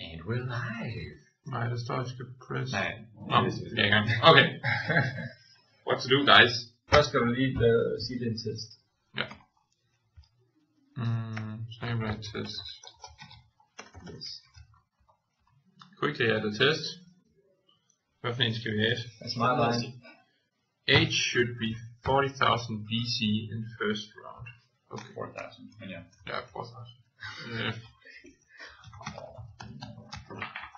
And we're live. Nej, der står, at jeg skal press. Nej, det er i gang. Okay. What to do, guys? Først skal du lige sige det en test. Ja. Snabel test. Yes. Quickly add a test. Hvad for en skal vi have? That's my line. Age should be 40,000 BC in first round. Okay. 4,000, men ja. Ja, 4,000.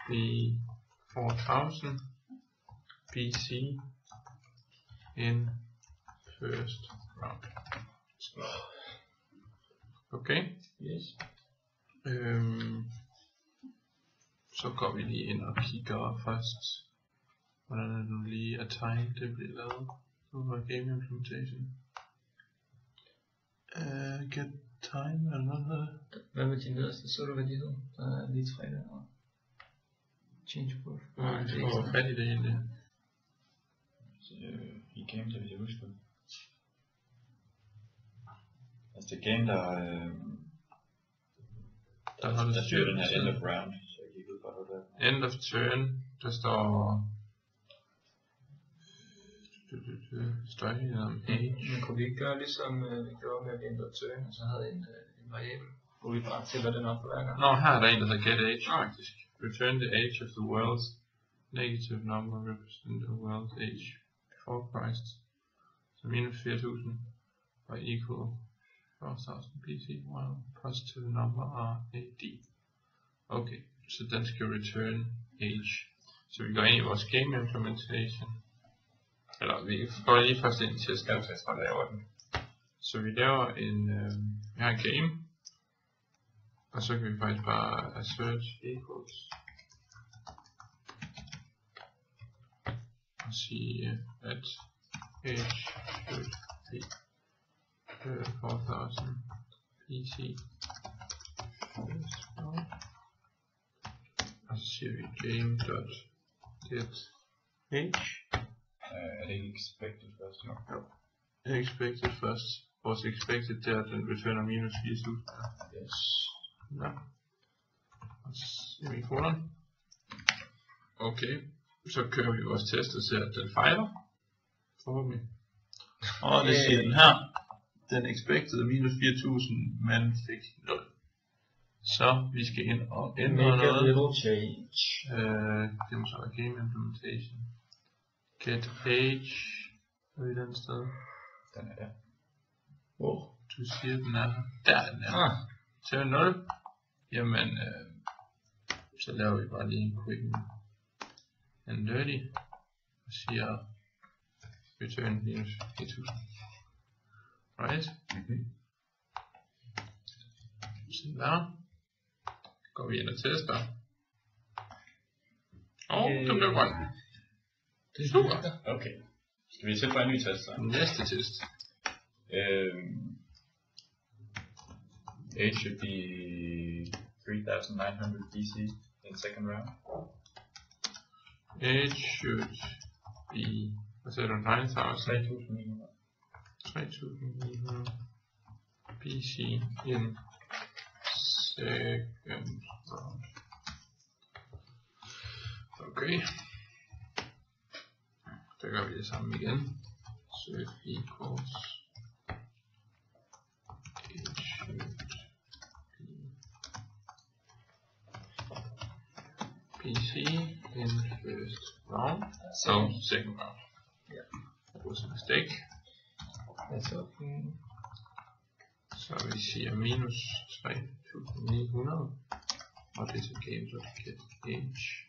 Be 4,000 BC in first round. Okay. Yes. Så går vi lige ind og kigger først, hvordan er det nu lige at tegne det bliver lavet. Så var game implementation. Get time eller noget. Hvad med de nederste? Så du hvad de hed? Der er lige 3 der. Change proof. Jeg får fat i det egentlig. I game, der vil jeg huske det. Altså det game, der styrer den her end of round, så jeg gik ud fra det der. End of turn, der står ikke noget om age. Men kunne vi ikke gøre ligesom vi gjorde med end of turn, og så havde en variabel, hvor vi bare tæller den op på hver gang? Nå, her er der en, der hedder get age faktisk. Return the age of the world's negative number represent the world's age before Christ. Så minus 4.000 og equal 4,000 BC, while positive number are AD. Okay, så den skal return age. Så vi går ind i vores game implementation. Eller vi går lige først ind til test og laver den. Så vi laver en, vi har en game. Og så kan vi faktisk bare assert equals. Og sige at age should be 4,000 BC. Og så siger vi game.get age. Er det ikke expected først? Jo. Expected først. Vores expected der, den returner minus 4.000. Yes. Ja. Og semikolon. Okay. Så kører vi vores test og ser, at den fejler. Forhåbentlig. Og det siger den her. Den expected minus 4.000, men fik 0. Så vi skal ind og ændre noget. A little change. Det må så være game implementation. Get age. Er vi den sted? Den er der. Hvor? Du siger den er her. Der er den er. Til 0. Jamen, så laver vi bare lige en quick and dirty. Og siger return minus 4.000. Right? Sådan der. Går vi ind og tester. Den blev grøn. Det er super. Okay. Skal vi tilføje en ny test så? Næste test. Age should be 3,900 BC in second round. Age should be, hvad sagde du, 9,000? 3.900 BC in second round. Okay. Så gør vi det samme igen. Set equals age should be BC in first round. So second round. Yeah. That was a mistake. That's okay. Så vi siger minus 3.900. Og det er så game.get age.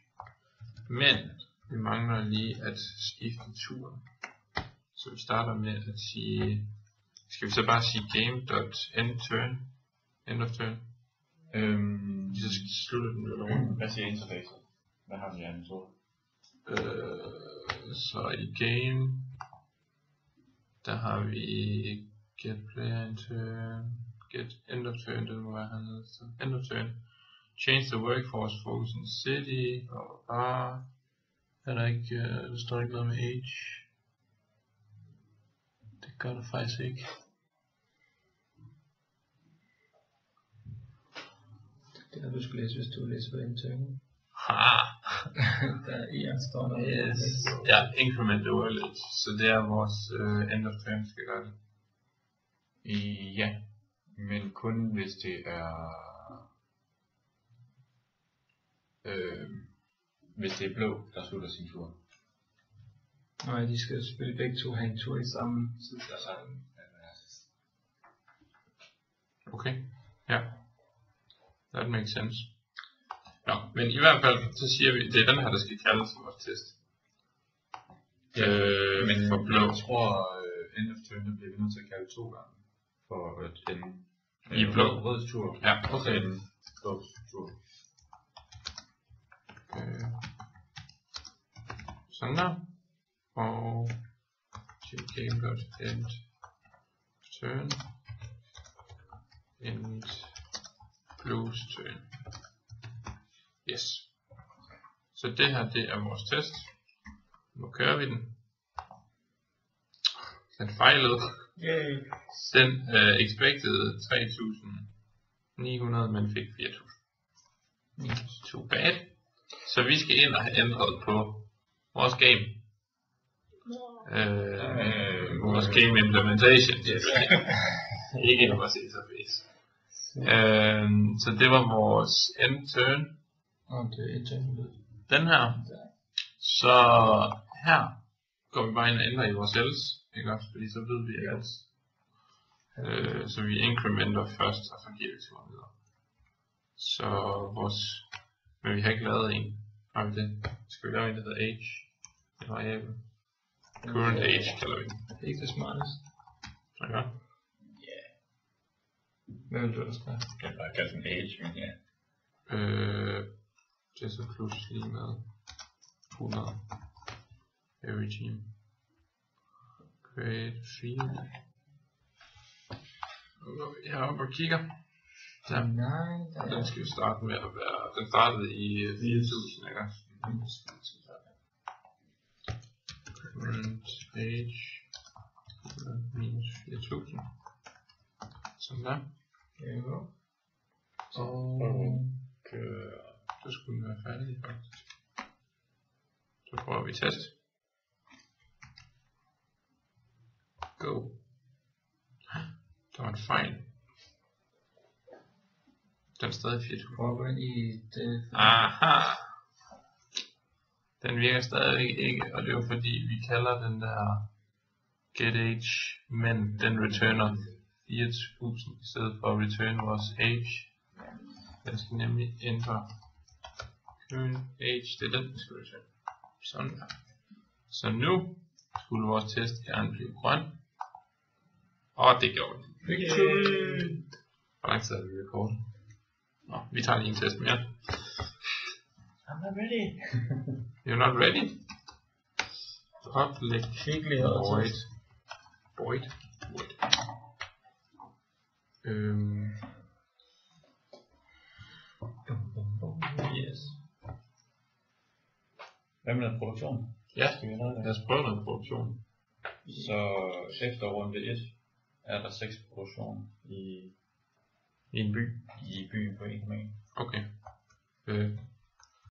Men vi mangler lige at skifte turen. Så vi starter med at sige, skal vi så bare sige game.endTurn? End of turn. Så slutter den jo rundt. Hvad siger interfacet? Hvad har vi i anden tur? Så i game, der har vi get player in turn, get end of turn, det må være hernede. Så end of turn. Change the workforce focus in city, og bare er der ikke, der står ikke noget med age. Det gør der faktisk ikke. Det er du skulle læse, hvis du læser på intern. Ha! Der er en står der. Yes. Ja, increment overlay. Så det er vores end of turn, skal gøre det. Ja, men kun hvis det er hvis det er blå, der slutter sin tur. Nej, de skal selvfølgelig begge to have en tur i samme tid. Okay, ja. That makes sense. Nå, men i hvert fald, så siger vi, det er den her, der skal kaldes vores test. Men for blå. Jeg tror, end of turn bliver vi nødt til at kalde 2 gange. For at ende I blå. Røds tur. Ja, okay. Blås tur. Sådan der. Og gk.end turn end blues turn. Yes. Så det her, det er vores test. Nu kører vi den. Den fejlede. Yay. Den expected 3.900, men fik 4.000. Too bad. Så vi skal ind og have ændret på vores game. Vores game implementation. Ikke en vores interface. Så det var vores end turn. Og det er intern. Den her. Så her går vi bare ind og ændrer i vores else. Ikke også? Fordi så ved vi else. Så vi incrementer først, og så giver vi turen videre. Så vores... Men vi har ikke lavet en. Har vi det? Skal vi lave en, der hedder age? En variabel. Current age kalder vi den. Det er ikke det smarteste. Okay. Hvad vil du ellers gøre? Jeg kan bare kalde den age, men ja. Det er så pludselig lige med 100. Every team. Create field. Nu går vi heroppe og kigger. Der. Nej, Og den skal jo starte med at være... Den startede i 4.000, ikke? Current age minus 4.000. Sådan der. Og så skulle den være færdig faktisk. Så prøver vi test. Go. Der var en fejl. Den er stadig 4.000. Prøv at gå ind i det. Aha. Den virker stadig ikke, og det er jo fordi vi kalder den der get age, men den returner 4.000 i stedet for at return vores age. Den skal nemlig ændre current age, det er den, den skal return. Sådan der. Så nu skulle vores test gerne blive grøn. Og det gjorde den. Hvor lang tid er vi rekordet? Nå, vi tager lige en test mere. I'm not ready. You're not ready? Public void. Void. Yes. Hvad med noget produktion? Ja, Skal vi have lad os prøve noget produktion. Så efter runde 1 er der 6 produktion i I en by. byen på 1,1. Okay.